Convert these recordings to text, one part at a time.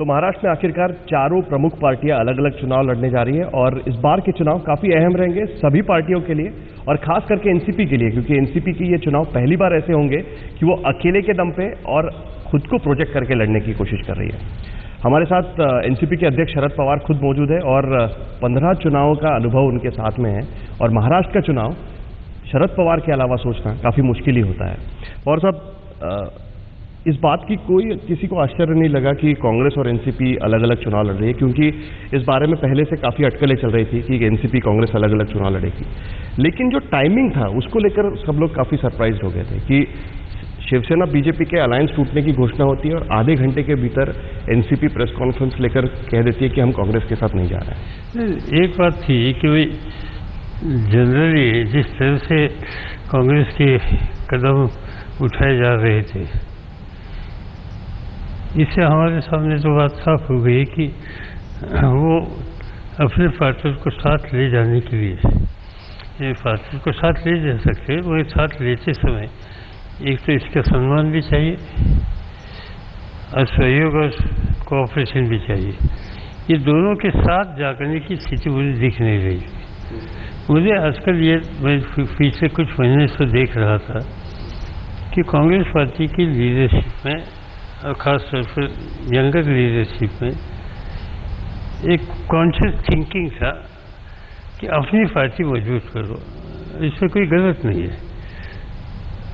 तो महाराष्ट्र में आखिरकार चारों प्रमुख पार्टियां अलग अलग चुनाव लड़ने जा रही हैं और इस बार के चुनाव काफी अहम रहेंगे सभी पार्टियों के लिए और खास करके एनसीपी के लिए, क्योंकि एनसीपी की ये चुनाव पहली बार ऐसे होंगे कि वो अकेले के दम पे और खुद को प्रोजेक्ट करके लड़ने की कोशिश कर रही है। हमारे साथ एनसीपी के अध्यक्ष शरद पवार खुद मौजूद है और 15 चुनावों का अनुभव उनके साथ में है और महाराष्ट्र का चुनाव शरद पवार के अलावा सोचना काफी मुश्किल ही होता है। पवार साहब, इस बात की किसी को आश्चर्य नहीं लगा कि कांग्रेस और एनसीपी अलग अलग चुनाव लड़ रही है, क्योंकि इस बारे में पहले से काफी अटकलें चल रही थी कि एनसीपी कांग्रेस अलग अलग चुनाव लड़ेगी। लेकिन जो टाइमिंग था उसको लेकर सब लोग काफी सरप्राइज हो गए थे कि शिवसेना बीजेपी के अलायंस टूटने की घोषणा होती है और आधे घंटे के भीतर एनसीपी प्रेस कॉन्फ्रेंस लेकर कह देती है कि हम कांग्रेस के साथ नहीं जा रहे हैं। एक बात थी कि भाई जनरली जिस तरह से कांग्रेस के कदम उठाए जा रहे थे, इससे हमारे सामने तो बात साफ हो गई कि वो अपने पार्टनर को साथ ले जाने के लिए पार्टनर को साथ ले जा सकते, वो साथ लेते समय एक तो इसका सम्मान भी चाहिए और सहयोग और कोऑपरेशन भी चाहिए। ये दोनों के साथ जाने की स्थिति मुझे दिख नहीं रही। मुझे आजकल ये मैं पिछले कुछ महीने से देख रहा था कि कांग्रेस पार्टी की लीडरशिप में और ख़ासतौर पर यंगर लीडरशिप में एक कॉन्शियस थिंकिंग था कि अपनी पार्टी मजबूत करो, इसमें कोई गलत नहीं है,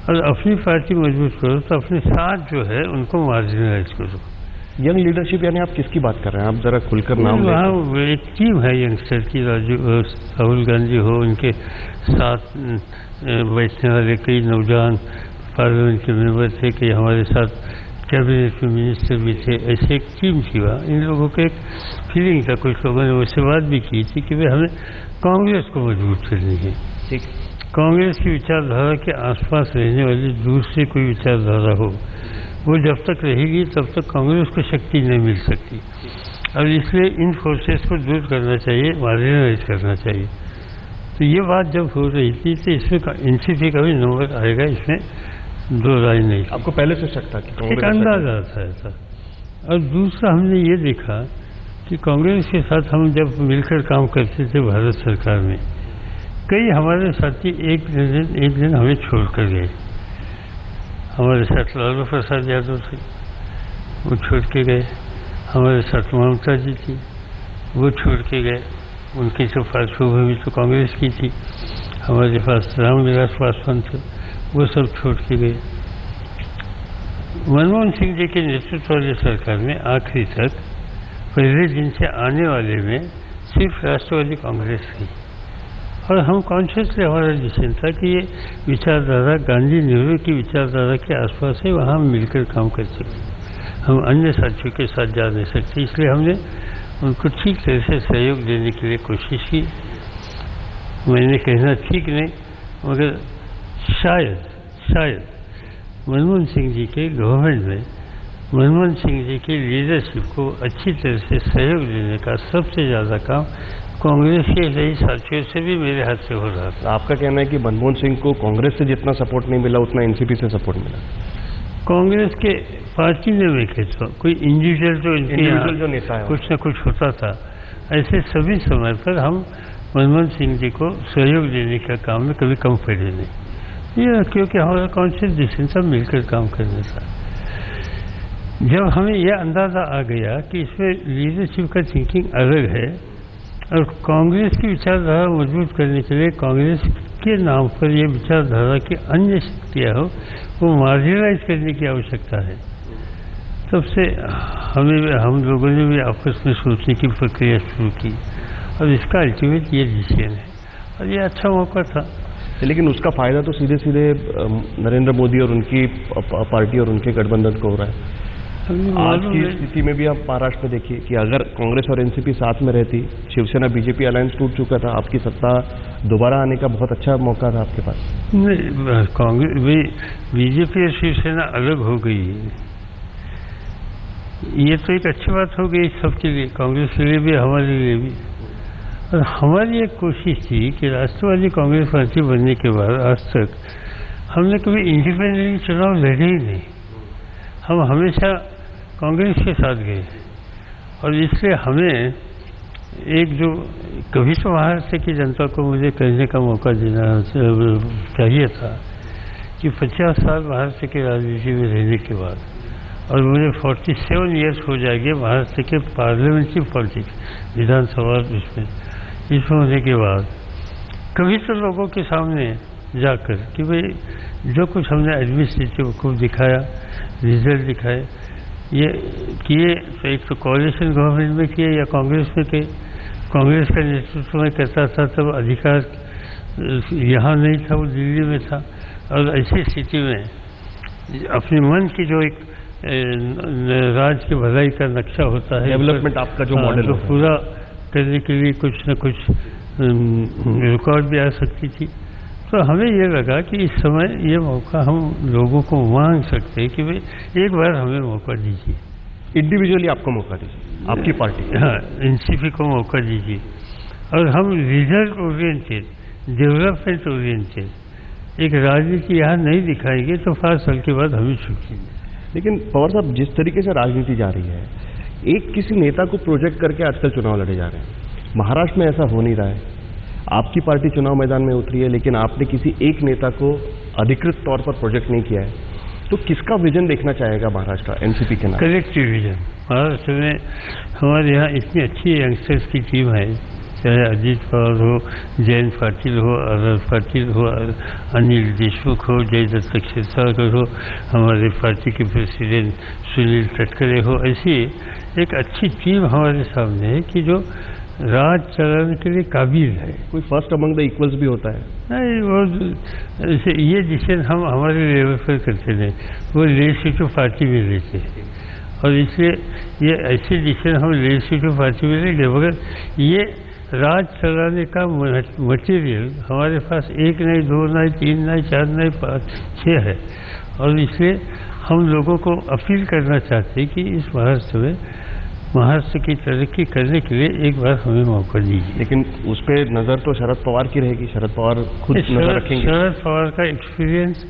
और अपनी पार्टी मजबूत करो तो अपने साथ जो है उनको मार्जिनलाइज करो। यंग लीडरशिप यानी आप किसकी बात कर रहे हैं? आप जरा खुलकर नाम लें। वहाँ एक टीम है यंगस्टर की, राहुल गांधी हो, उनके साथ बैठने वाले कई नौजवान पार्लियामेंट के मेंबर थे कि हमारे साथ कैबिनेट में मिनिस्टर भी थे, ऐसे एक टीम थी वहाँ। इन लोगों को एक फीलिंग था, कुछ लोगों ने उससे बात भी की थी कि भाई हमें कांग्रेस को मजबूत करनी है। ठीक, कांग्रेस की विचारधारा के आसपास रहने वाली दूसरी कोई विचारधारा हो, वो जब तक रहेगी तब तक कांग्रेस को शक्ति नहीं मिल सकती, और इसलिए इन फोर्सेस को दूर करना चाहिए, मार्जिनलाइज करना चाहिए। तो ये बात जब हो रही थी तो इसमें एनसीपी का भी नंबर आएगा, इसमें दो राय नहीं। आपको पहले से शक था कि एक अंदाजा था ऐसा। और दूसरा हमने ये देखा कि कांग्रेस के साथ हम जब मिलकर काम करते थे भारत सरकार में, कई हमारे साथी एक दिन हमें छोड़कर गए। हमारे साथ लालू प्रसाद यादव थे, वो छोड़ के गए। हमारे साथ ममता जी थी, वो छोड़ के गए। उनकी तो पार्श्वभूमि तो कांग्रेस की थी। हमारे पास रामविलास पासवान थे, वो सब छोड़ के गए। मनमोहन सिंह जी के नेतृत्व वाली सरकार में आखिरी तक पहले दिन से आने वाले में सिर्फ राष्ट्रवादी कांग्रेस थी, और हम कॉन्शियसली हमारा डिसीजन था कि ये विचारधारा गांधी नेहरू की विचारधारा के आसपास है, वहाँ हम मिलकर काम कर सकते, हम अन्य साथियों के साथ जा नहीं सकते। इसलिए हमने उनको ठीक तरह से सहयोग देने के लिए कोशिश की। मैंने कहना ठीक नहीं, मगर शायद मनमोहन सिंह जी के गवर्नमेंट में मनमोहन सिंह जी की लीडरशिप को अच्छी तरह से सहयोग देने का सबसे ज़्यादा काम कांग्रेस के कई साथियों से भी मेरे हाथ से हो रहा था। आपका कहना है कि मनमोहन सिंह को कांग्रेस से जितना सपोर्ट नहीं मिला उतना एनसीपी से सपोर्ट मिला? कांग्रेस के पार्टी में मैं कहता हूँ, कोई इंडिविजुअल जो नेता है कुछ न कुछ होता था, ऐसे सभी समय पर हम मनमोहन सिंह जी को सहयोग देने का काम में कभी कम पड़े नहीं, ये क्योंकि हमारा कॉन्शियस डिसीजन सब मिलकर काम करने था। जब हमें यह अंदाज़ा आ गया कि इसमें लीडरशिप का थिंकिंग अलग है और कांग्रेस की विचारधारा मजबूत करने के लिए कांग्रेस के नाम पर यह विचारधारा की अन्य शक्तियाँ हो, वो मार्जिनलाइज करने की आवश्यकता है, तब से हम लोगों ने भी आपस में सोचने की प्रक्रिया शुरू की और इसका अल्टीमेट ये डिसीजन है, और ये अच्छा मौका था। लेकिन उसका फायदा तो सीधे सीधे नरेंद्र मोदी और उनकी पार्टी और उनके गठबंधन को हो रहा है। आज की स्थिति में भी आप महाराष्ट्र में देखिए कि अगर कांग्रेस और एनसीपी साथ में रहती, शिवसेना बीजेपी अलायंस टूट चुका था, आपकी सत्ता दोबारा आने का बहुत अच्छा मौका था आपके पास। नहीं, कांग्रेस बीजेपी और शिवसेना अलग हो गई, ये तो एक अच्छी बात हो गई सबके लिए, कांग्रेस के लिए भी हमारे लिए भी। और हमारी एक कोशिश थी कि राष्ट्रवादी कांग्रेस पार्टी बनने के बाद आज तक हमने कभी इंडिपेंडेंट चुनाव लड़े ही नहीं। हम हमेशा कांग्रेस के साथ गए, और इससे हमें एक जो कभी तो महाराष्ट्र की जनता को मुझे कहने का मौका देना चाहिए था कि 50 साल महाराष्ट्र की राजनीति में रहने के बाद, और मुझे 47 ईयर्स हो जाएंगे महाराष्ट्र के पार्लियामेंट्री पॉलिटिक्स, विधानसभा इसमें होने के बाद, कभी तो लोगों के सामने जाकर कि भाई जो कुछ हमने एडमिनिस्ट्रेटिव को दिखाया, रिजल्ट दिखाए, ये किए तो एक तो कोalition गवर्नमेंट में किए या कांग्रेस में किए। कांग्रेस का नेतृत्व में करता था तब अधिकार यहाँ नहीं था, वो दिल्ली में था। और ऐसी स्थिति में अपने मन की जो एक राज्य की भलाई का नक्शा होता है, डेवलपमेंट आपका जो मॉडल तो पूरा करने के लिए कुछ न कुछ रिकॉर्ड भी आ सकती थी। तो हमें ये लगा कि इस समय ये मौका हम लोगों को मांग सकते हैं कि भाई एक बार हमें मौका दीजिए, इंडिविजुअली आपको मौका दीजिए, आपकी पार्टी, हाँ एनसीपी को मौका दीजिए, और हम रिजल्ट ओरिएंटेड, डेवलपमेंट ओरिएंटेड एक राजनीति यहाँ नहीं दिखाएंगे तो 5 साल के बाद हमें छुट्टी नहीं। लेकिन पवार साहब, जिस तरीके से राजनीति जा रही है, एक किसी नेता को प्रोजेक्ट करके आजकल चुनाव लड़े जा रहे हैं। महाराष्ट्र में ऐसा हो नहीं रहा है। आपकी पार्टी चुनाव मैदान में उतरी है, लेकिन आपने किसी एक नेता को अधिकृत तौर पर प्रोजेक्ट नहीं किया है। तो किसका विजन देखना चाहेगा महाराष्ट्र एनसीपी के नाम? Collective vision. महाराष्ट्र में हमारे यहाँ इतनी अच्छी यंगस्टर्स की टीम है, चाहे अजीत पवार हो, जयंत पाटिल हो, आर पाटिल हो, अनिल देशमुख हो, जयदत्त क्षीरसागर हो, हमारे पार्टी के प्रेसिडेंट सुनील तटकरे हो। ऐसी एक अच्छी टीम हमारे सामने है कि जो राज चलाने के लिए काबिल है। कोई फर्स्ट अमंग द इक्वल्स भी होता है? नहीं, वो ये डिसीजन हम हमारे लेवल पर करते नहीं, वो लेजिस्लेटिव पार्टी में लेते हैं। और इसलिए ये ऐसे डिसीजन हम लेजिस्लेटिव पार्टी में लेंगे, मगर ये राज चलाने का मटेरियल हमारे पास 1 नहीं, 2 नहीं, 3 नहीं, 4 नहीं, 5, 6 है। और इसलिए हम लोगों को अपील करना चाहते हैं कि इस महाराष्ट्र की तरक्की करने के लिए एक बार हमें मौका दीजिए। लेकिन उस पर नज़र तो शरद पवार की रहेगी, शरद पवार खुद नजर रखेंगे। शरद पवार का एक्सपीरियंस,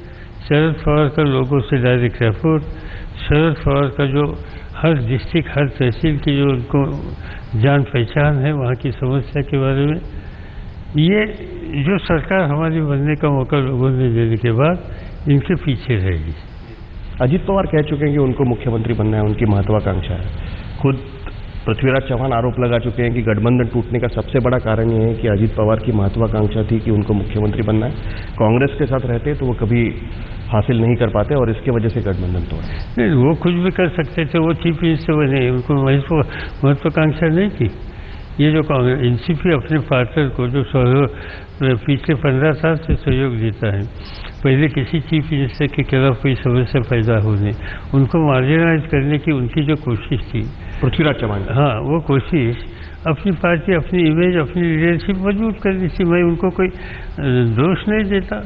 शरद पवार का लोगों से डायरेक्ट रैपोर्ट, शरद पवार का जो हर डिस्ट्रिक्ट, हर तहसील की जो उनको जान पहचान है, वहाँ की समस्या के बारे में, ये जो सरकार हमारी बनने का मौका लोगों ने देने के बाद इनके पीछे रहेगी। अजीत पवार कह चुके हैं कि उनको मुख्यमंत्री बनना है, उनकी महत्वाकांक्षा है। खुद पृथ्वीराज चौहान आरोप लगा चुके हैं कि गठबंधन टूटने का सबसे बड़ा कारण यह है कि अजीत पवार की महत्वाकांक्षा थी कि उनको मुख्यमंत्री बनना है। कांग्रेस के साथ रहते तो वो कभी हासिल नहीं कर पाते और इसके वजह से गठबंधन तोड़ा। नहीं, वो कुछ भी कर सकते थे, वो चीफ मिनिस्टर बने, उनको महत्वाकांक्षा नहीं थी। ये जो कांग्रेस एनसीपी अपने पार्टनर को जो पिछले 15 साल से सहयोग देता है, पहले किसी चीफ मिनिस्टर के खिलाफ कोई समस्या पैदा होने, उनको मार्जिनाइज करने की उनकी जो कोशिश थी पृथ्वीराज चौहान, हाँ, वो कोशिश अपनी पार्टी, अपनी इमेज, अपनी लीडरशिप मजबूत करनी थी। मैं उनको कोई दोष नहीं देता,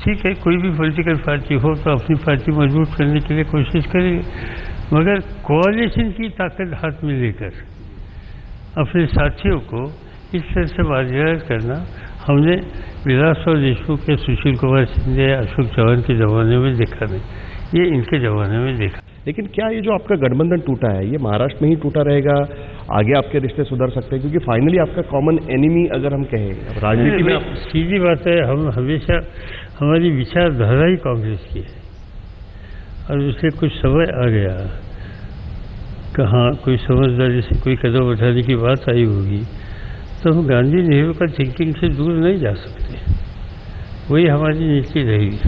ठीक है, कोई भी पॉलिटिकल पार्टी हो तो अपनी पार्टी मजबूत करने के लिए कोशिश करेगी, मगर कोalition की ताकत हाथ में लेकर अपने साथियों को इस तरह से मार्जिनाइज करना हमने विलासराव देशमुख के, सुशील कुमार शिंदे, अशोक चौहान के ज़माने में देखा नहीं, ये इनके ज़माने में देखा। लेकिन क्या ये जो आपका गठबंधन टूटा है, ये महाराष्ट्र में ही टूटा रहेगा? आगे आपके रिश्ते सुधर सकते हैं? क्योंकि फाइनली आपका कॉमन एनिमी अगर हम कहें राजनीति में, सीधी बात है, हम हमेशा हमारी विचारधारा ही कांग्रेस की है, और उससे कुछ समय आ गया, कहाँ कोई समझदारी से कोई कदम उठाने की बात आई होगी, तो हम गांधी नेहरू का थिंकिंग से दूर नहीं जा सकते, वही हमारी नीति रहेगी।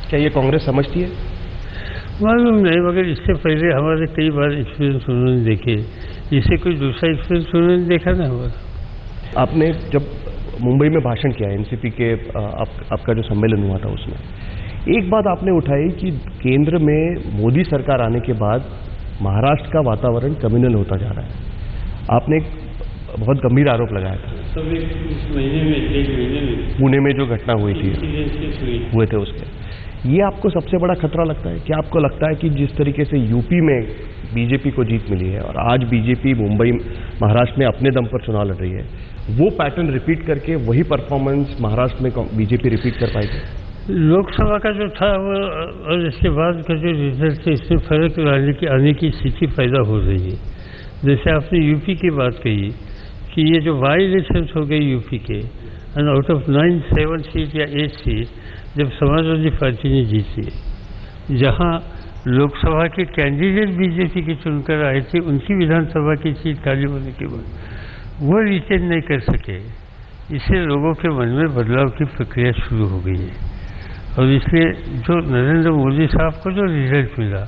क्या ये कांग्रेस समझती है? मालूम नहीं, मगर इससे पहले हमारे कई बार एक्सपीरियंस उन्होंने देखे, इससे कोई दूसरा एक्सपीरियंस उन्होंने देखा ना हमारा। आपने जब मुंबई में भाषण किया एनसीपी के, आपका जो सम्मेलन हुआ था, उसमें एक बात आपने उठाई कि केंद्र में मोदी सरकार आने के बाद महाराष्ट्र का वातावरण कम्युनल होता जा रहा है। आपने एक बहुत गंभीर आरोप लगाया था। तो इस महीने में पुणे में जो घटना हुई थी, हुए थे उसके, ये आपको सबसे बड़ा खतरा लगता है? क्या आपको लगता है कि जिस तरीके से यूपी में बीजेपी को जीत मिली है और आज बीजेपी मुंबई, महाराष्ट्र में अपने दम पर चुनाव लड़ रही है, वो पैटर्न रिपीट करके वही परफॉर्मेंस महाराष्ट्र में बीजेपी रिपीट कर पाएगी? लोकसभा का जो था वो और इसके बाद का जो रिजल्ट है, इसमें फर्क आने की स्थिति पैदा हो रही है। जैसे आपने यूपी की बात कही कि ये जो बाई इलेक्शंस हो गए यूपी के, एंड आउट ऑफ 7 सीट या 8 सीट जब समाजवादी पार्टी ने जीती, जहां लोकसभा के कैंडिडेट बीजेपी के चुनकर आए थे, उनकी विधानसभा की सीट खाली होने के बाद वो रिटेन नहीं कर सके, इससे लोगों के मन में बदलाव की प्रक्रिया शुरू हो गई है। और इसलिए जो नरेंद्र मोदी साहब को जो रिजल्ट मिला,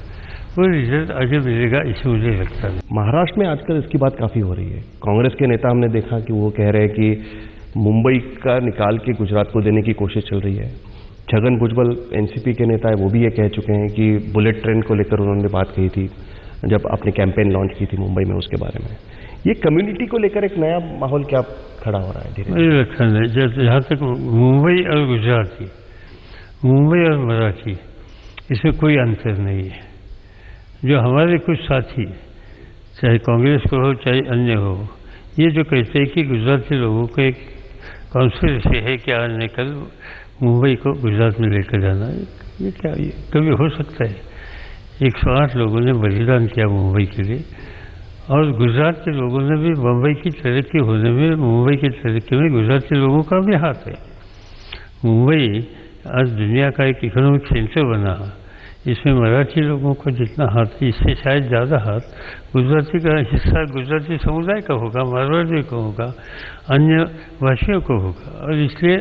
वो रिजल्ट आगे मिलेगा, इसे मुझे लगता है। महाराष्ट्र में आजकल इसकी बात काफी हो रही है। कांग्रेस के नेता हमने देखा कि वो कह रहे हैं कि मुंबई का निकाल के गुजरात को देने की कोशिश चल रही है। छगन भुजबल एनसीपी के नेता है, वो भी ये कह चुके हैं कि बुलेट ट्रेन को लेकर उन्होंने बात कही थी जब अपनी कैंपेन लॉन्च की थी मुंबई में, उसके बारे में। ये कम्युनिटी को लेकर एक नया माहौल क्या खड़ा हो रहा है धीरे मुझे लगता है जहाँ तक मुंबई और गुजराती, मुंबई और मराठी, इसमें कोई अंतर नहीं है। जो हमारे कुछ साथी, चाहे कांग्रेस को हो चाहे अन्य हो, ये जो कहते हैं कि गुजराती लोगों को एक कॉन्स्पिरेसी है कि आज ने कल मुंबई को गुजरात में लेकर जाना है, ये क्या ये कभी हो सकता है? 108 लोगों ने बलिदान किया मुंबई के लिए, और गुजरात के लोगों ने भी मुंबई की तरक्की होने में, मुंबई की तरक्की में गुजराती लोगों का भी हाथ है। मुंबई आज दुनिया का एक इकोनॉमिक सेंटर बना, इसमें मराठी लोगों को जितना हाथ है, इससे शायद ज़्यादा हाथ गुजराती का हिस्सा गुजराती समुदाय का होगा, मारवाड़ी को होगा, अन्य भाषियों को होगा। और इसलिए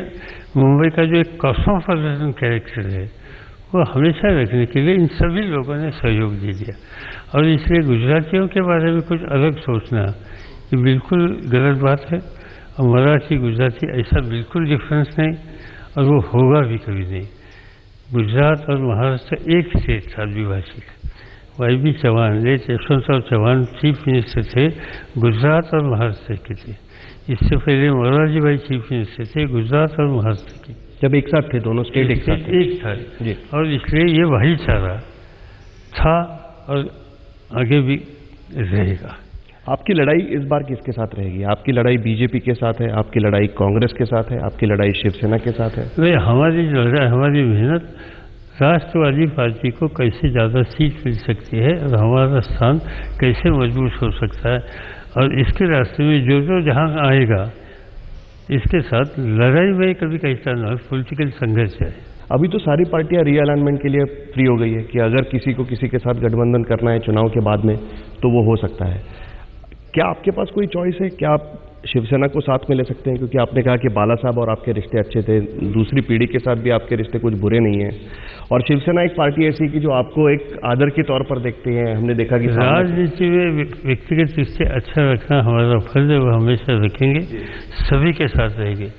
मुंबई का जो एक कॉस्मोपॉलिटन कैरेक्टर है, वो हमेशा रखने के लिए इन सभी लोगों ने सहयोग दे दिया। और इसलिए गुजरातियों के बारे में कुछ अलग सोचना ये बिल्कुल गलत बात है। और मराठी गुजराती ऐसा बिल्कुल डिफरेंस नहीं, और वो होगा भी कभी नहीं। गुजरात और महाराष्ट्र एक स्टेट था द्विभाषिक। YB Chauhan, Yashwantrao Chauhan chief minister थे, गुजरात और महाराष्ट्र के थे। इससे पहले मोरारजी भाई चीफ मिनिस्टर थे, गुजरात और महाराष्ट्र के। जब एक साथ थे, दोनों स्टेट एक साथ एक था जी। और इसलिए ये भाईचारा था और आगे भी रहेगा। आपकी लड़ाई इस बार किसके साथ रहेगी? आपकी लड़ाई बीजेपी के साथ है, आपकी लड़ाई कांग्रेस के साथ है, आपकी लड़ाई शिवसेना के साथ है? नहीं, हमारी लड़ाई, हमारी मेहनत राष्ट्रवादी पार्टी को कैसे ज़्यादा सीट मिल सकती है और हमारा स्थान कैसे मजबूत हो सकता है, और इसके रास्ते में जो जो जहाँ आएगा, इसके साथ लड़ाई में कभी कहता ना पॉलिटिकल संघर्ष है। अभी तो सारी पार्टियां रीअलाइनमेंट के लिए फ्री हो गई है कि अगर किसी को किसी के साथ गठबंधन करना है चुनाव के बाद में, तो वो हो सकता है। क्या आपके पास कोई चॉइस है? क्या आप शिवसेना को साथ में ले सकते हैं? क्योंकि आपने कहा कि बाला साहब और आपके रिश्ते अच्छे थे, दूसरी पीढ़ी के साथ भी आपके रिश्ते कुछ बुरे नहीं हैं, और शिवसेना एक पार्टी ऐसी कि जो आपको एक आदर के तौर पर देखते हैं। हमने देखा कि राजनीति में व्यक्तिगत रिश्ते अच्छा रखना हमारा फर्ज है, वो हमेशा रखेंगे, सभी के साथ रहेंगे।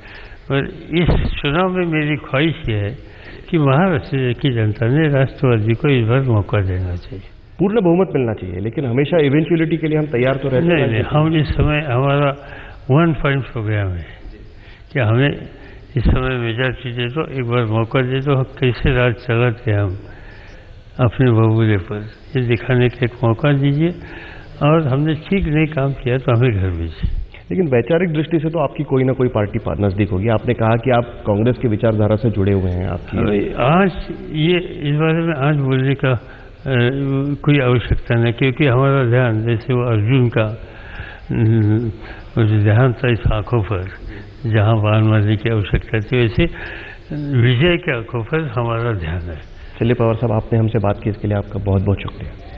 पर इस चुनाव में मेरी ख्वाहिश ये है कि महाराष्ट्र की जनता ने राष्ट्रवादी को इस बार मौका देना चाहिए। पूर्ण बहुमत मिलना चाहिए, लेकिन हमेशा इवेंचुअलिटी के लिए हम तैयार तो रहते हैं। नहीं, हम इस समय हमारा 1 पॉइंट प्रोग्राम है कि हमें इस समय मेजॉरिटी दे दो, एक बार मौका दे दो, कैसे राज चलाते हम अपने बबूले पर, ये दिखाने का एक मौका दीजिए। और हमने ठीक नहीं काम किया तो हमें घर भेजिए। लेकिन वैचारिक दृष्टि से तो आपकी कोई ना कोई पार्टी नजदीक होगी। आपने कहा कि आप कांग्रेस की विचारधारा से जुड़े हुए हैं। आपकी आज ये इस बारे में आज बोलने का कोई आवश्यकता नहीं, क्योंकि हमारा ध्यान, जैसे वो अर्जुन का ध्यान था इस आंखों पर जहाँ बाण मारने की आवश्यकता थी, वैसे विजय के आंखों पर हमारा ध्यान है। चलिए पवार साहब, आपने हमसे बात की, इसके लिए आपका बहुत बहुत शुक्रिया।